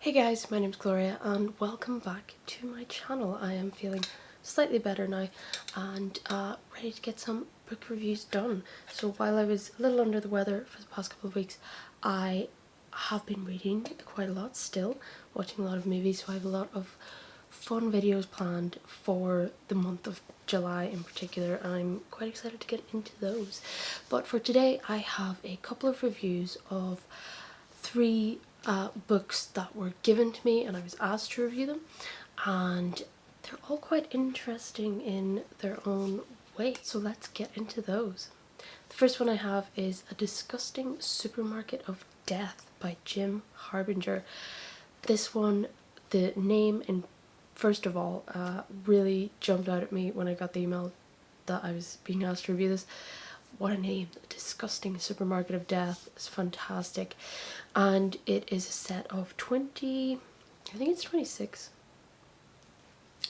Hey guys, my name's Gloria and welcome back to my channel. I am feeling slightly better now and ready to get some book reviews done. So while I was a little under the weather for the past couple of weeks, I have been reading quite a lot still, watching a lot of movies, so I have a lot of fun videos planned for the month of July in particular, and I'm quite excited to get into those. But for today I have a couple of reviews of three books that were given to me and I was asked to review them, and they're all quite interesting in their own way, so let's get into those. The first one I have is A Disgusting Supermarket of Death by Jim Harbinger. This one, the name and first of all really jumped out at me when I got the email that I was being asked to review this. What a name. A Disgusting Supermarket of Death is fantastic, and it is a set of 20, I think it's 26,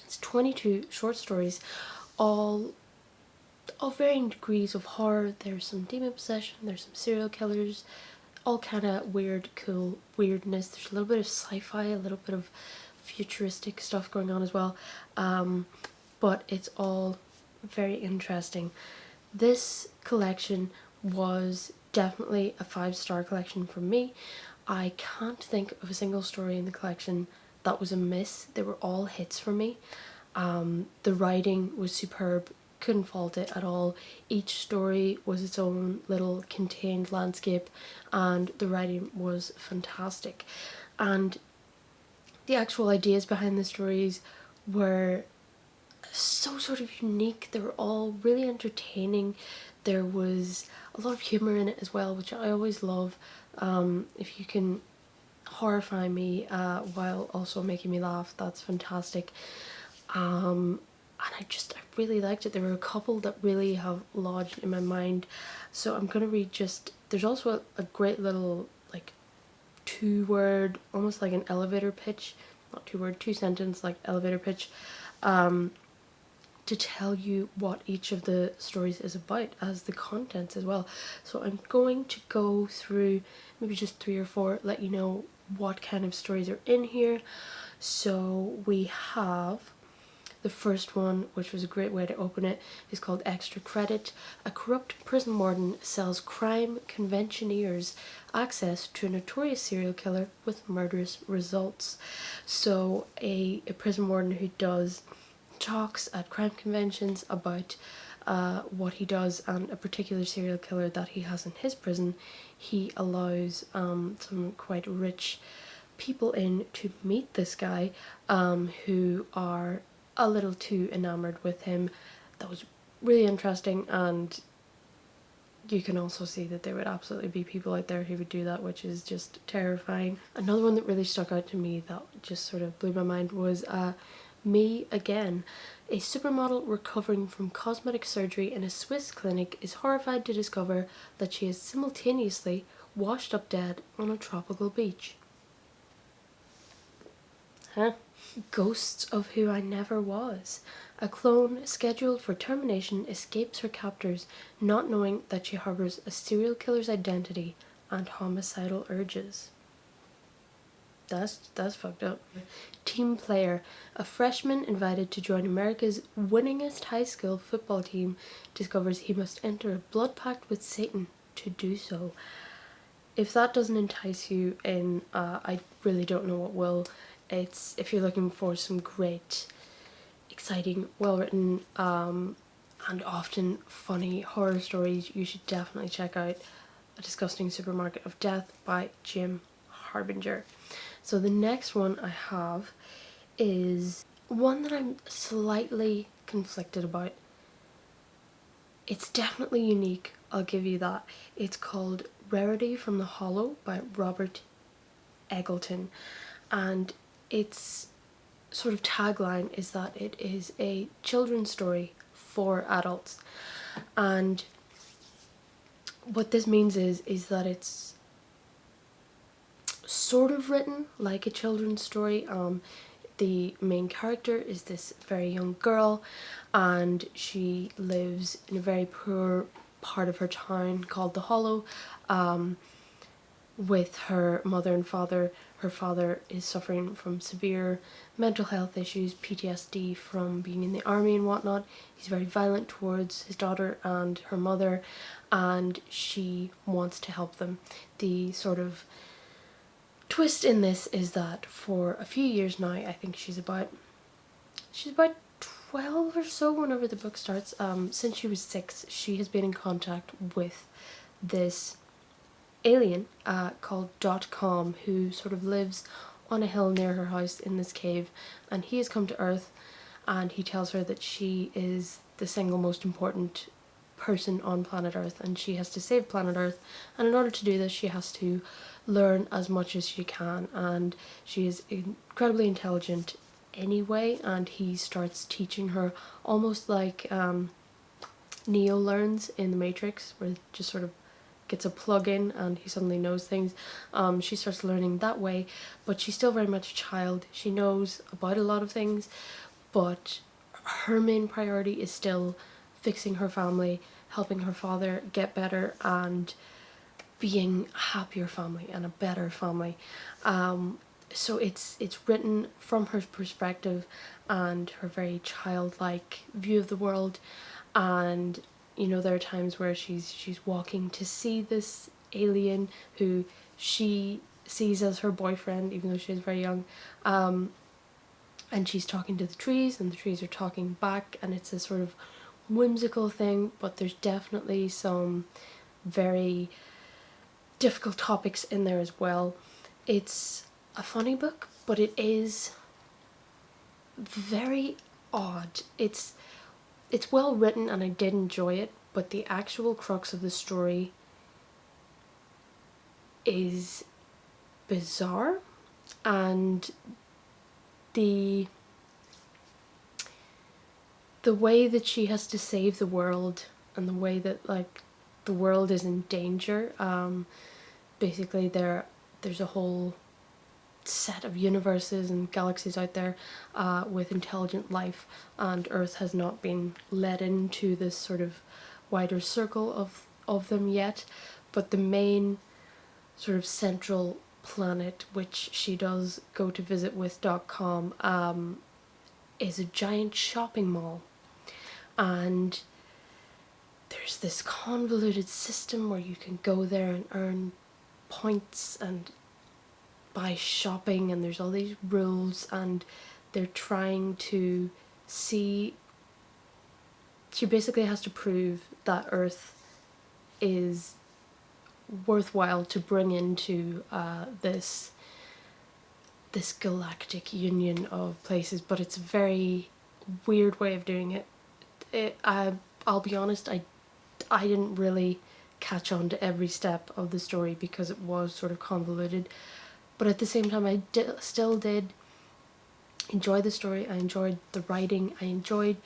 it's 22 short stories, all of varying degrees of horror. There's some demon possession, there's some serial killers, all kind of weird, cool weirdness. There's a little bit of sci-fi, a little bit of futuristic stuff going on as well, but it's all very interesting. This collection was definitely a 5-star collection for me. I can't think of a single story in the collection that was a miss. They were all hits for me. The writing was superb, couldn't fault it at all. Each story was its own little contained landscape and the writing was fantastic. And the actual ideas behind the stories were so sort of unique. They were all really entertaining. There was a lot of humour in it as well, which I always love. If you can horrify me while also making me laugh, that's fantastic. And I really liked it. There were a couple that really have lodged in my mind, so I'm gonna read just, there's also a great little like 2-word, almost like an elevator pitch, not 2-word, 2-sentence like elevator pitch, to tell you what each of the stories is about as the contents as well. So I'm going to go through maybe just 3 or 4, let you know what kind of stories are in here. So we have the first one, which was a great way to open it, is called Extra Credit. A corrupt prison warden sells crime conventioneers access to a notorious serial killer with murderous results. So a prison warden who does talks at crime conventions about what he does and a particular serial killer that he has in his prison. He allows some quite rich people in to meet this guy who are a little too enamored with him. That was really interesting, and you can also see that there would absolutely be people out there who would do that, which is just terrifying. Another one that really stuck out to me that just sort of blew my mind was Me Again. A supermodel recovering from cosmetic surgery in a Swiss clinic is horrified to discover that she is simultaneously washed up dead on a tropical beach. Huh? Ghosts of Who I Never Was. A clone scheduled for termination escapes her captors, not knowing that she harbors a serial killer's identity and homicidal urges. That's fucked up. Team Player. A freshman invited to join America's winningest high school football team discovers he must enter a blood pact with Satan to do so. If that doesn't entice you in, I really don't know what will. It's, if you're looking for some great, exciting, well-written, and often funny horror stories, you should definitely check out A Disgusting Supermarket of Death by Jim Harbinger. So the next one I have is one that I'm slightly conflicted about. It's definitely unique, I'll give you that. It's called Rarity from the Hollow by Robert Eggleton, and its sort of tagline is that it is a children's story for adults. And what this means is that it's sort of written like a children's story. The main character is this very young girl, and she lives in a very poor part of her town called the Hollow, with her mother and father her father is suffering from severe mental health issues, PTSD from being in the army and whatnot. He's very violent towards his daughter and her mother, and she wants to help them. The sort of twist in this is that for a few years now, I think she's about 12 or so whenever the book starts, since she was 6, she has been in contact with this alien called .com, who sort of lives on a hill near her house in this cave, and he has come to Earth, and he tells her that she is the single most important person on planet Earth, and she has to save planet Earth, and in order to do this she has to learn as much as she can, and she is incredibly intelligent anyway, and he starts teaching her almost like Neo learns in the Matrix, where it just sort of gets a plug in and he suddenly knows things. She starts learning that way, but she's still very much a child. She knows about a lot of things, but her main priority is still fixing her family, helping her father get better, and being a happier family and a better family. So it's written from her perspective and her very childlike view of the world, and you know, there are times where she's walking to see this alien who she sees as her boyfriend, even though she's very young, and she's talking to the trees and the trees are talking back, and it's a sort of whimsical thing, but there's definitely some very difficult topics in there as well. It's a funny book, but it is very odd. It's well written and I did enjoy it, but the actual crux of the story is bizarre, and the way that she has to save the world and the way that like the world is in danger. Basically there's a whole set of universes and galaxies out there with intelligent life, and Earth has not been let into this sort of wider circle of them yet, but the main sort of central planet which she does go to visit with .com is a giant shopping mall, and there's this convoluted system where you can go there and earn points and by shopping, and there's all these rules, and they're trying to see, she basically has to prove that Earth is worthwhile to bring into this galactic union of places, but it's a very weird way of doing it. I'll be honest, I didn't really catch on to every step of the story because it was sort of convoluted, but at the same time I still did enjoy the story. I enjoyed the writing, I enjoyed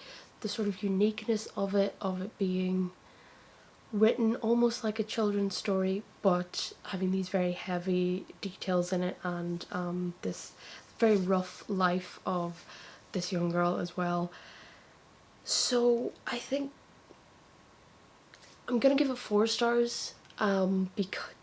the sort of uniqueness of it being written almost like a children's story, but having these very heavy details in it, and this very rough life of this young girl as well. So I think I'm gonna give it 4 stars,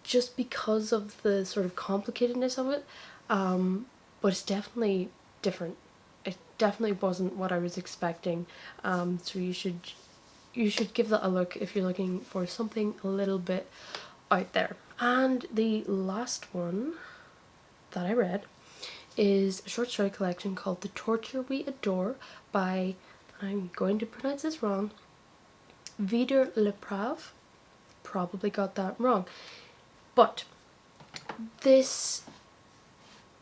just because of the sort of complicatedness of it, but it's definitely different. It definitely wasn't what I was expecting, so you should give that a look if you're looking for something a little bit out there. And the last one that I read is a short story collection called The Torture We Adore by, I'm going to pronounce this wrong, Vider Leprave. Probably got that wrong. But this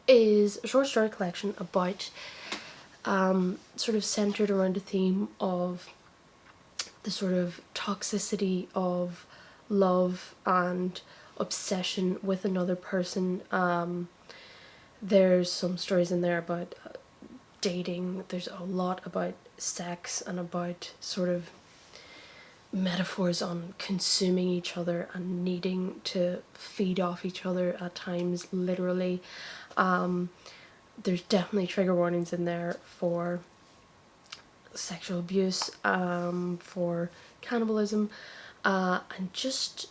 is a short story collection about sort of centered around a theme of the sort of toxicity of love and obsession with another person. There's some stories in there about dating, there's a lot about sex and about sort of metaphors on consuming each other and needing to feed off each other at times, literally. There's definitely trigger warnings in there for sexual abuse, for cannibalism, and just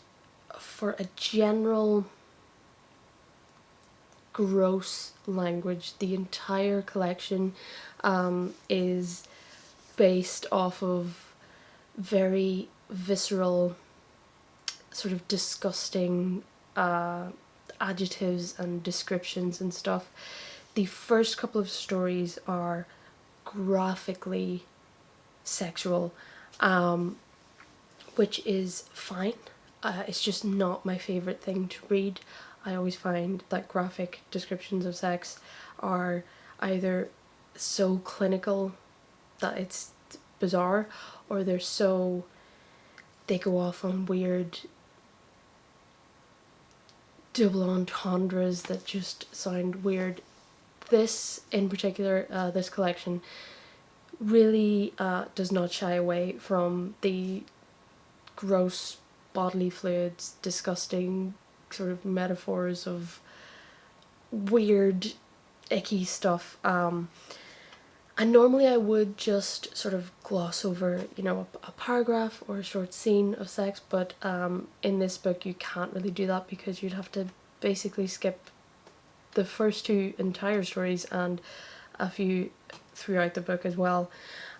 for a general gross language. The entire collection is based off of very visceral, sort of disgusting adjectives and descriptions and stuff. The first couple of stories are graphically sexual, which is fine. It's just not my favourite thing to read. I always find that graphic descriptions of sex are either so clinical that it's bizarre, or they go off on weird double entendres that just sound weird. This in particular, this collection, really does not shy away from the gross bodily fluids, disgusting sort of metaphors of weird, icky stuff. And normally I would just sort of gloss over, you know, a paragraph or a short scene of sex, but in this book you can't really do that because you'd have to basically skip the first two entire stories and a few throughout the book as well.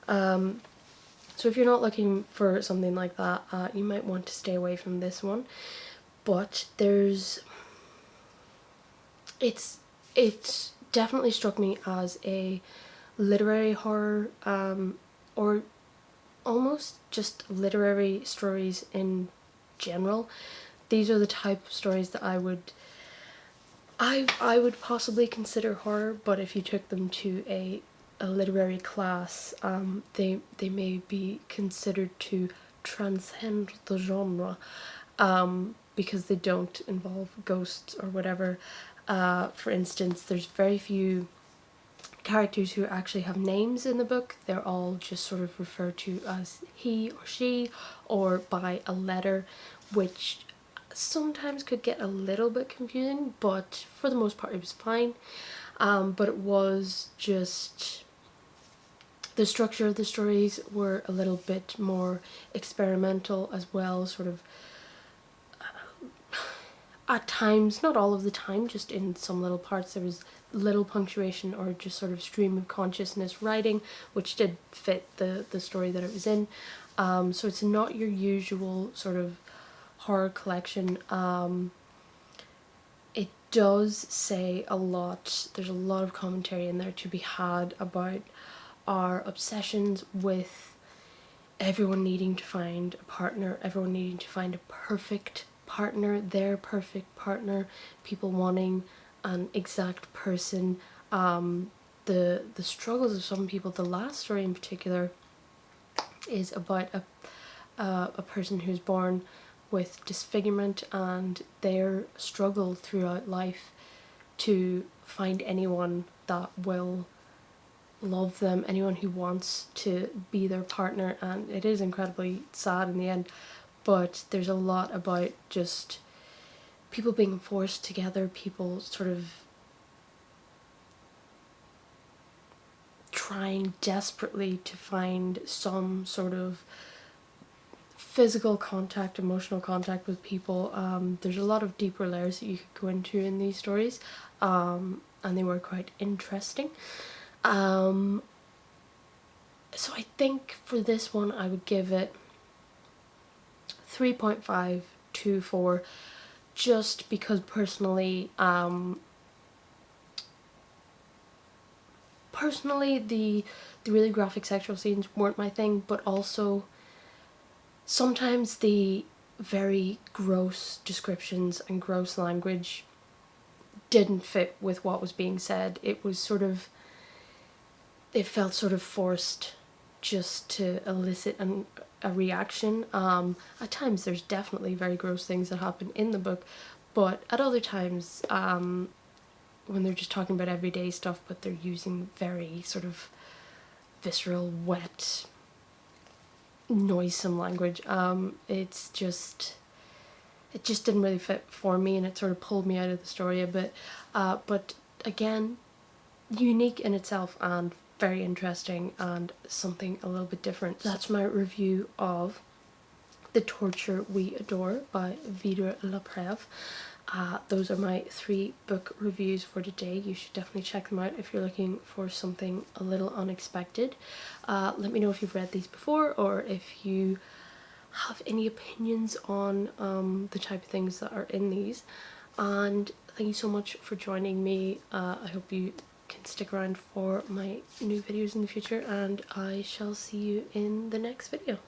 So if you're not looking for something like that, you might want to stay away from this one. But it's definitely struck me as a literary horror, or almost just literary stories in general. These are the type of stories that I would possibly consider horror, but if you took them to a literary class, they may be considered to transcend the genre, because they don't involve ghosts or whatever. For instance, there's very few characters who actually have names in the book. They're all just sort of referred to as he or she, or by a letter, which sometimes could get a little bit confusing, but for the most part it was fine. But it was just, the structure of the stories were a little bit more experimental as well, sort of at times, not all of the time, just in some little parts there was little punctuation or just sort of stream of consciousness writing, which did fit the story that it was in. So it's not your usual sort of horror collection. It does say a lot, there's a lot of commentary in there to be had about our obsessions with everyone needing to find a partner, everyone needing to find a perfect partner, their perfect partner, people wanting an exact person, the struggles of some people. The last story in particular is about a person who's born with disfigurement and their struggle throughout life to find anyone that will love them, anyone who wants to be their partner, and it is incredibly sad in the end. But there's a lot about just people being forced together, people sort of trying desperately to find some sort of physical contact, emotional contact with people. There's a lot of deeper layers that you could go into in these stories, and they were quite interesting. So I think for this one I would give it 3.5 to 4, just because personally the really graphic sexual scenes weren't my thing, but also sometimes the very gross descriptions and gross language didn't fit with what was being said. It was sort of, it felt sort of forced just to elicit a reaction. At times there's definitely very gross things that happen in the book, but at other times, when they're just talking about everyday stuff, but they're using very sort of visceral, wet, noisome language, it just didn't really fit for me, and it sort of pulled me out of the story a bit. But again, unique in itself and very interesting and something a little bit different. That's my review of The Torture We Adore by Vida Lapreve. Those are my 3 book reviews for today. You should definitely check them out if you're looking for something a little unexpected. Let me know if you've read these before, or if you have any opinions on the type of things that are in these. And thank you so much for joining me. I hope you can stick around for my new videos in the future, and I shall see you in the next video.